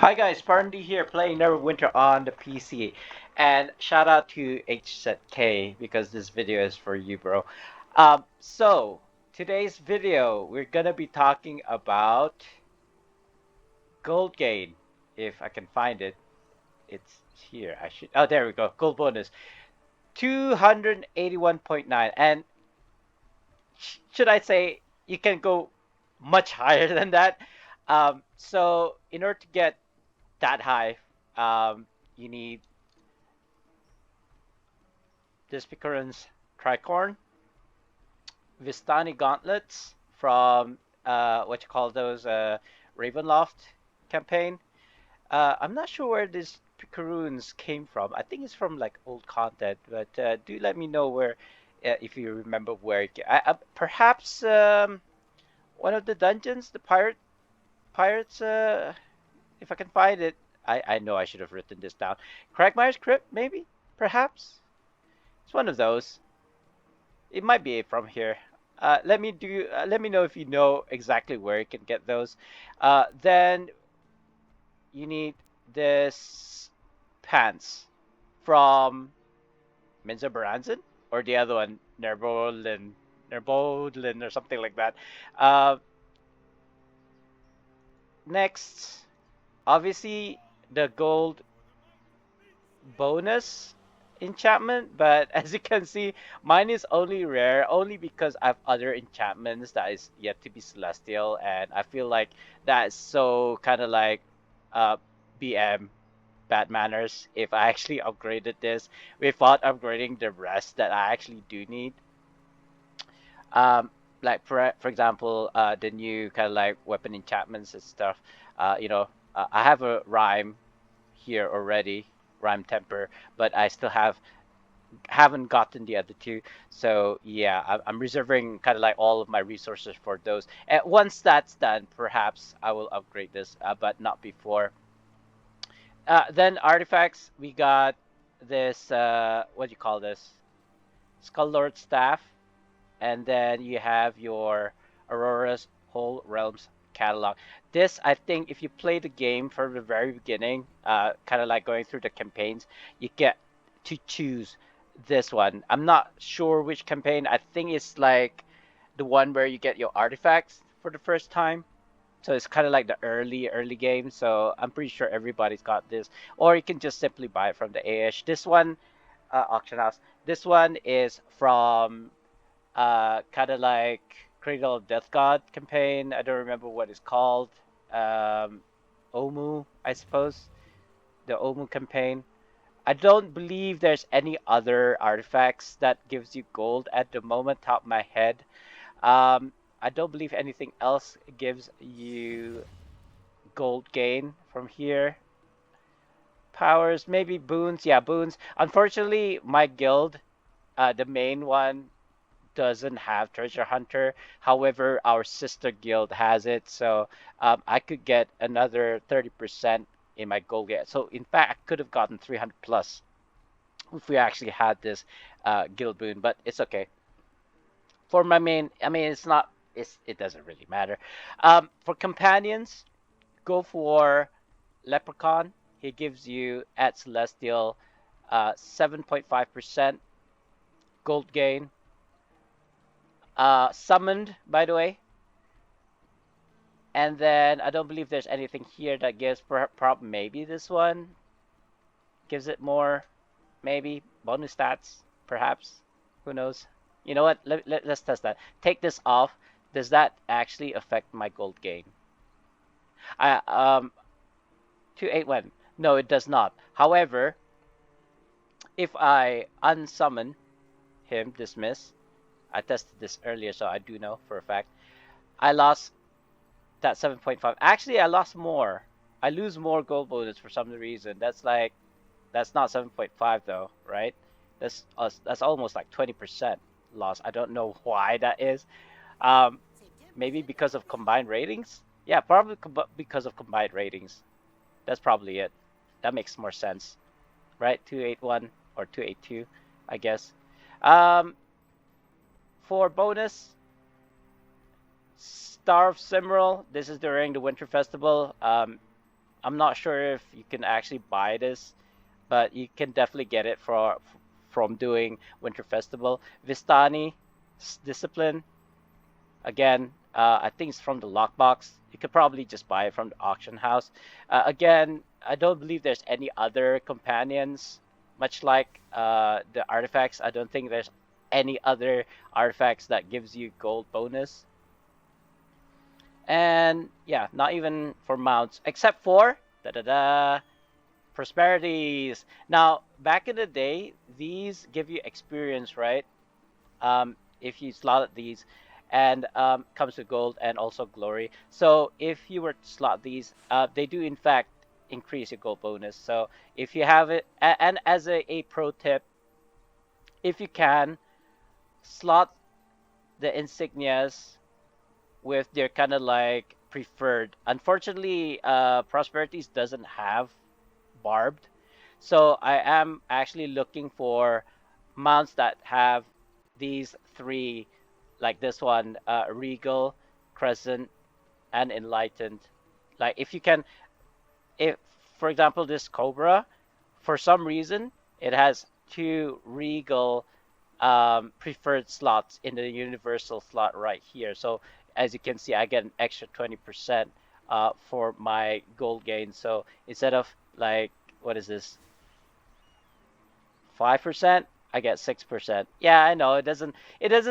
Hi guys, SpartanDee here playing Neverwinter on the PC. And shout out to HZK because this video is for you, bro. So today's video, we're gonna be talking about gold gain. If I can find it, it's here. I should. Oh, there we go. Gold bonus 281.9. And should I say you can go much higher than that? So in order to get that high, you need Dispicorun's Tricorn, Vistani Gauntlets from what you call those Ravenloft campaign. I'm not sure where these Picaroons came from. I think it's from like old content, but do let me know where, if you remember where. Perhaps one of the dungeons, the pirates. If I can find it, I know I should have written this down. Cragmire's Crypt, maybe, perhaps. It's one of those. It might be from here. Let me know if you know exactly where you can get those. Then you need this pants from Minza Baranzan or the other one, Nerbolin or something like that. Uh, Next, obviously the gold bonus enchantment, but as you can see, mine is only rare only because I have other enchantments that is yet to be celestial, and I feel like that is so kind of like uh BM bad manners if I actually upgraded this without upgrading the rest that I actually do need. Um, like for example, the new kind of like weapon enchantments and stuff. I have a rhyme here already, rhyme temper, but I still haven't gotten the other two. So yeah, I'm reserving kind of like all of my resources for those. And once that's done, perhaps I will upgrade this, but not before. Then artifacts, we got this. What do you call this? Skull Lord staff, and then you have your Aurora's Whole Realms catalog. This, I think, if you play the game from the very beginning, kind of like going through the campaigns, you get to choose this one. I'm not sure which campaign. I think it's like the one where you get your artifacts for the first time. So it's kind of like the early game. So I'm pretty sure everybody's got this, or you can just simply buy it from the AH. This one, auction house. This one is from kind of like Cradle of Death God campaign. I don't remember what it's called. Um, Omu, I suppose. The Omu campaign. I don't believe there's any other artifacts that gives you gold at the moment, top of my head. I don't believe anything else gives you gold gain from here. Powers, maybe boons. Yeah, boons. Unfortunately, my guild, the main one, doesn't have Treasure Hunter. However, our sister guild has it, so I could get another 30% in my gold get. So in fact, I could have gotten 300 plus if we actually had this guild boon, but it's okay. For my main, I mean, it doesn't really matter. For companions, go for Leprechaun. He gives you at Celestial 7.5% gold gain. Summoned, by the way. And then I don't believe there's anything here that gives maybe this one gives it more, maybe bonus stats, perhaps. Who knows? You know what? Let's test that. Take this off. Does that actually affect my gold gain? I 281. No, it does not. However, if I unsummon him, dismiss. I tested this earlier, so I do know for a fact. I lost that 7.5. Actually, I lost more. I lose more gold bonus for some reason. That's not 7.5 though, right? That's almost like 20% loss. I don't know why that is. Um, Maybe because of combined ratings. Yeah, probably because of combined ratings. That's probably it. That makes more sense, right? 281 or 282, I guess. Um, for bonus, Star of Cimmeral. This is during the Winter Festival. I'm not sure if you can actually buy this, but you can definitely get it from doing Winter Festival. Vistani, Discipline, again, I think it's from the lockbox. You could probably just buy it from the auction house. Again, I don't believe there's any other companions, much like the artifacts. I don't think there's any other artifacts that gives you gold bonus. And yeah, not even for mounts, except for da da da prosperities. Now, back in the day, these give you experience, right? If you slot these, and comes with gold and also glory. So if you were to slot these, they do in fact increase your gold bonus. So if you have it, and as a pro tip, if you can slot the insignias with their kind of like preferred. Unfortunately, Prosperities doesn't have barbed, so I am actually looking for mounts that have these three, like this one, Regal, Crescent, and Enlightened. Like if you can, if for example this Cobra, for some reason it has two Regal preferred slots in the universal slot right here. So as you can see, I get an extra 20% for my gold gain. So instead of like, what is this, 5%, I get 6%. Yeah, I know it doesn't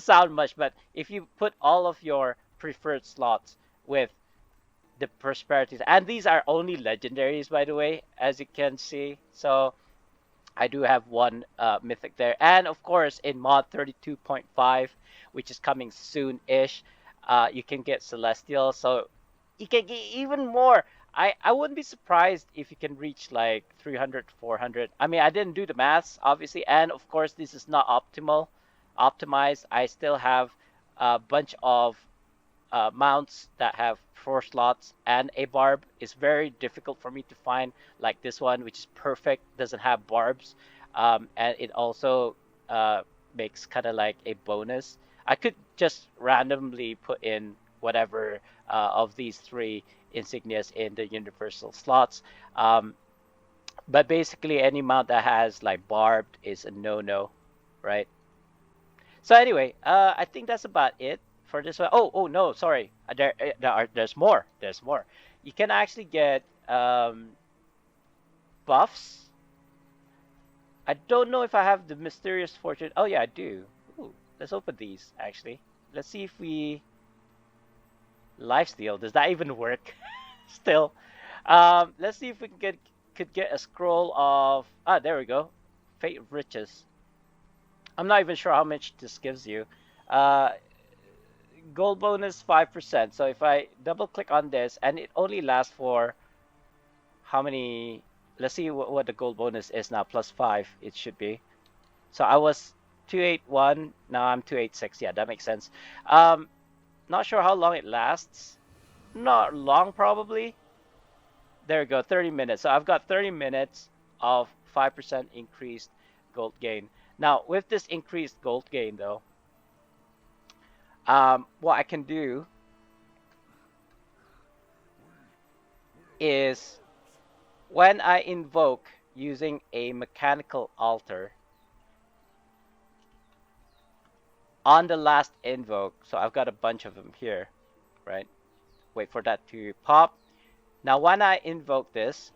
sound much, but if you put all of your preferred slots with the prosperities, and these are only legendaries by the way, as you can see. So I do have one mythic there. And of course, in mod 32.5, which is coming soon-ish, you can get Celestial. So you can get even more. I wouldn't be surprised if you can reach like 300, 400. I mean, I didn't do the maths, obviously. And of course, this is not optimized. I still have a bunch of mounts that have 4 slots and a barb. Is very difficult for me to find, like this one, which is perfect, doesn't have barbs, and it also makes kind of like a bonus. I could just randomly put in whatever of these three insignias in the universal slots. Um, but basically, any mount that has like barbed is a no-no, right? So anyway, I think that's about it for this one. Oh no, sorry. There's more. There's more. You can actually get buffs. I don't know if I have the mysterious fortune. Oh yeah, I do. Ooh, let's open these actually. Let's see if we lifesteal. Does that even work? Still. Let's see if we could get a scroll of. Ah, there we go. Fate of Riches. I'm not even sure how much this gives you. Uh, Gold bonus 5%. So if I double click on this, and it only lasts for how many? Let's see what the gold bonus is now. +5, it should be. So I was 281. Now I'm 286. Yeah, that makes sense. Not sure how long it lasts. Not long, probably. There we go, 30 minutes. So I've got 30 minutes of 5% increased gold gain. Now, with this increased gold gain, though, what I can do is when I invoke using a mechanical altar on the last invoke, so I've got a bunch of them here, right? Wait for that to pop. Now, when I invoke this,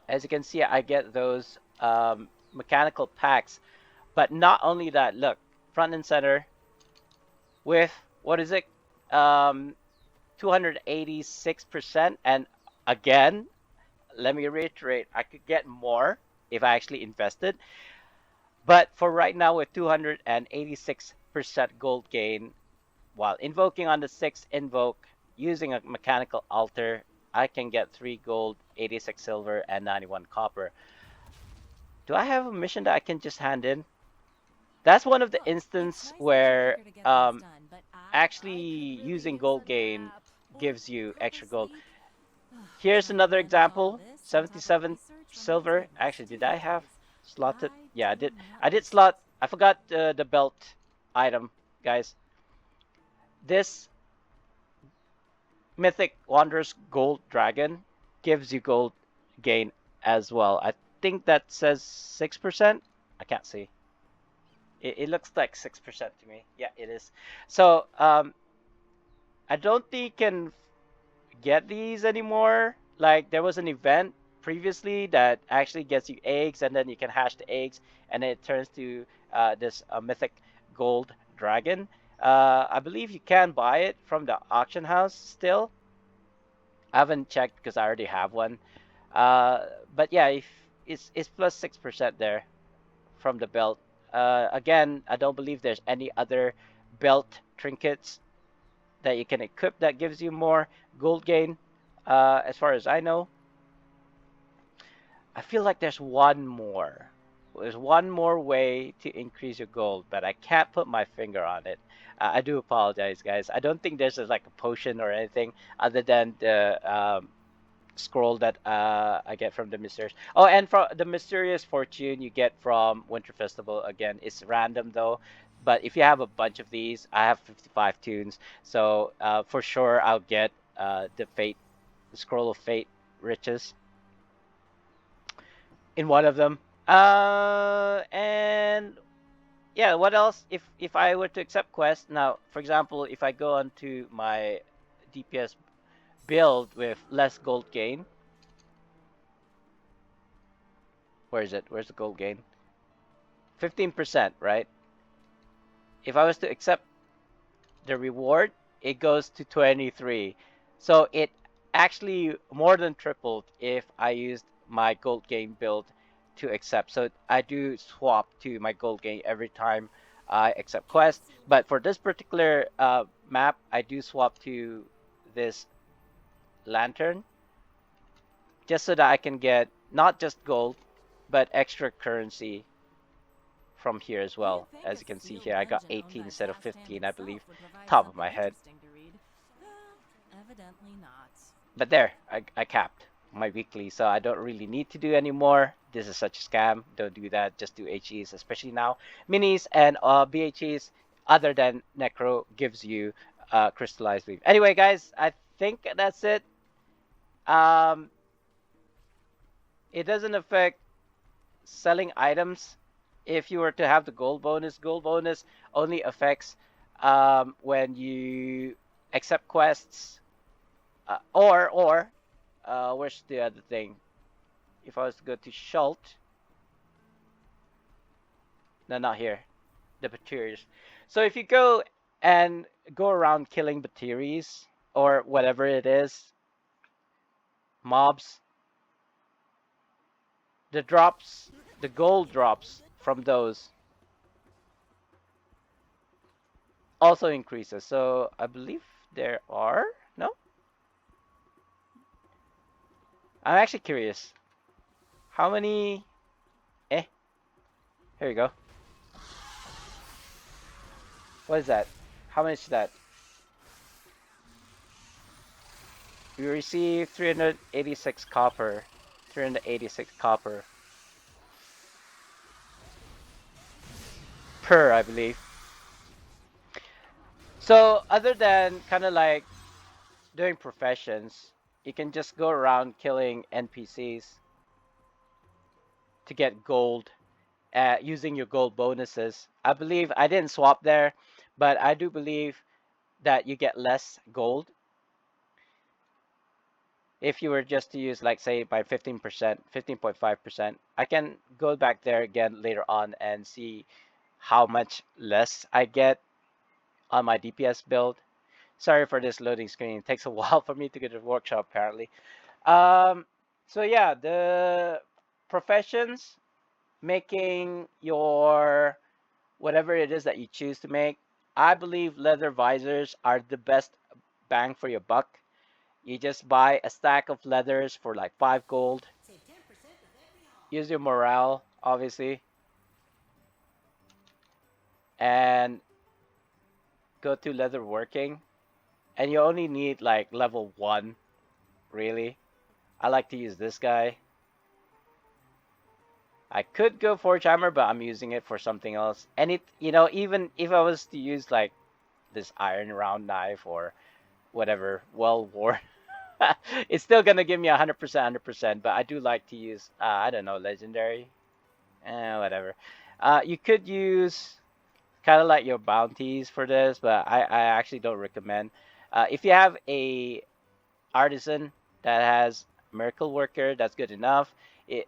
as you can see, I get those mechanical packs. But not only that, look, front and center with, what is it? 286%. And again, let me reiterate, I could get more if I actually invested. But for right now, with 286% gold gain, while invoking on the 6th invoke using a mechanical altar, I can get 3 gold, 86 silver, and 91 copper. Do I have a mission that I can just hand in? That's one of the instances where actually using gold gain gives you extra gold. Here's another example, 77 silver. Actually, did I have slotted? Yeah, I did. I did slot. I forgot the belt item, guys. This Mythic Wanderer's Gold Dragon. gives you gold gain as well. I think that says 6%. I can't see. It looks like 6% to me. Yeah, it is. So I don't think you can get these anymore. Like there was an event previously that actually gets you eggs, and then you can hash the eggs, and it turns to this mythic gold dragon. I believe you can buy it from the auction house still. I haven't checked because I already have one. Uh, but yeah, if it's plus 6% there from the belt. Again, I don't believe there's any other belt trinkets that you can equip that gives you more gold gain. As far as I know, I feel like there's one more. There's one more way to increase your gold, but I can't put my finger on it. I do apologize, guys. I don't think there's like a potion or anything other than the scroll that I get from the mysterious. Oh, and from the mysterious fortune you get from Winter Festival again. It's random though, but if you have a bunch of these, I have 55 tunes, so for sure I'll get the fate, the scroll of fate riches in one of them. And yeah, what else? If I were to accept quest now, for example, if I go onto my DPS build with less gold gain, where is it? Where's the gold gain? 15%, right? If I was to accept the reward, it goes to 23. So it actually more than tripled if I used my gold gain build to accept. So I do swap to my gold gain every time I accept quest. But for this particular map, I do swap to this lantern just so that I can get not just gold, but extra currency from here as well. As you can see here, I got 18 instead of 15, I believe, top of my head. Evidently not. But there, I capped my weekly, so I don't really need to do anymore. This is such a scam. Don't do that. Just do HEs, especially now. Minis and BHEs, other than Necro, gives you crystallized leaf. Anyway, guys, I think that's it. Um, it doesn't affect selling items. If you were to have the gold bonus only affects when you accept quests, or where's the other thing? If I was to go to Schult, no, not here, the Bateries. So if you go and go around killing Bateries or whatever it is, mobs, the drops, the gold drops from those also increases. So I believe there are, no? I'm actually curious. How many? Eh, here we go. What is that? How much is that? We received 386 copper. 386 copper per, I believe. So other than kind of like doing professions, you can just go around killing NPCs to get gold using your gold bonuses. I believe I didn't swap there, but I do believe that you get less gold if you were just to use, like, say, by 15%, 15.5%. I can go back there again later on and see how much less I get on my DPS build. Sorry for this loading screen. It takes a while for me to get to the workshop, apparently. Um, so yeah, the professions, making your whatever it is that you choose to make. I believe leather visors are the best bang for your buck. You just buy a stack of leathers for like 5 gold. Use your morale, obviously, and go to leather working. And you only need like level 1, really. I like to use this guy. I could go Forge Hammer, but I'm using it for something else. And it, even if I was to use like this iron round knife or whatever, well worn It's still gonna give me 100%, 100%. But I do like to use, I don't know, legendary. Whatever. You could use kind of like your bounties for this, but I actually don't recommend. If you have a artisan that has miracle worker, that's good enough.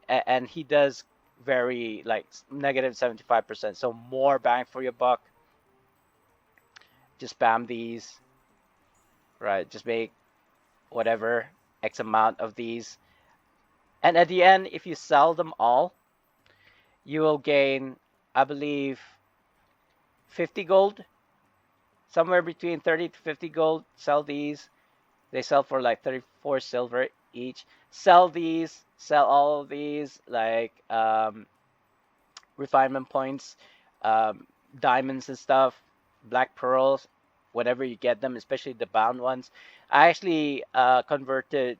And he does very like negative 75%, so more bang for your buck. Just spam these, right? Just make whatever X amount of these, and at the end, if you sell them all, you will gain, I believe, 50 gold, somewhere between 30 to 50 gold. Sell these. They sell for like 34 silver each. Sell these, sell all of these, like refinement points, um, diamonds and stuff, black pearls, whatever you get them, especially the bound ones. I actually converted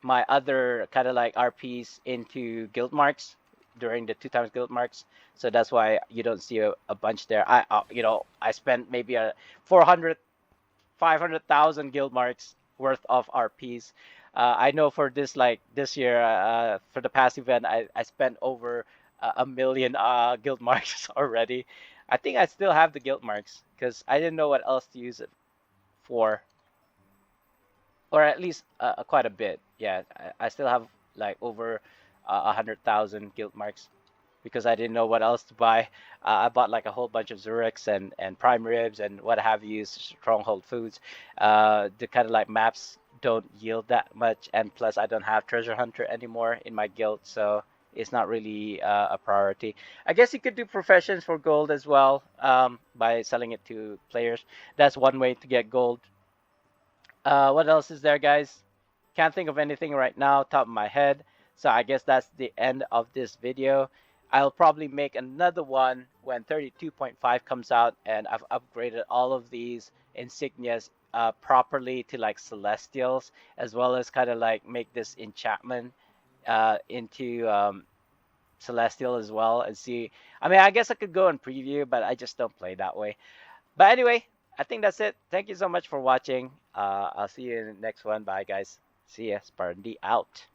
my other kind of like RPs into guild marks during the two times guild marks. So that's why you don't see a bunch there. I spent maybe a 400 500,000 guild marks worth of RPs. I know for this like this year for the past event, I spent over a million guild marks already. I think I still have the guild marks because I didn't know what else to use it for, or at least quite a bit. Yeah, I still have like over 100,000 guild marks because I didn't know what else to buy. I bought like a whole bunch of Zurichs and prime ribs and what have you, stronghold foods. The kind of like maps don't yield that much, and plus I don't have treasure hunter anymore in my guild, so it's not really a priority. I guess you could do professions for gold as well, by selling it to players. That's one way to get gold. What else is there, guys? Can't think of anything right now, top of my head. So I guess that's the end of this video. I'll probably make another one when 32.5 comes out, and I've upgraded all of these insignias properly to like celestials, as well as kind of like make this enchantment into celestial as well, and see. I mean, I guess I could go and preview, but I just don't play that way. But anyway, I think that's it. Thank you so much for watching. I'll see you in the next one. Bye, guys. See ya. SpartanDee out.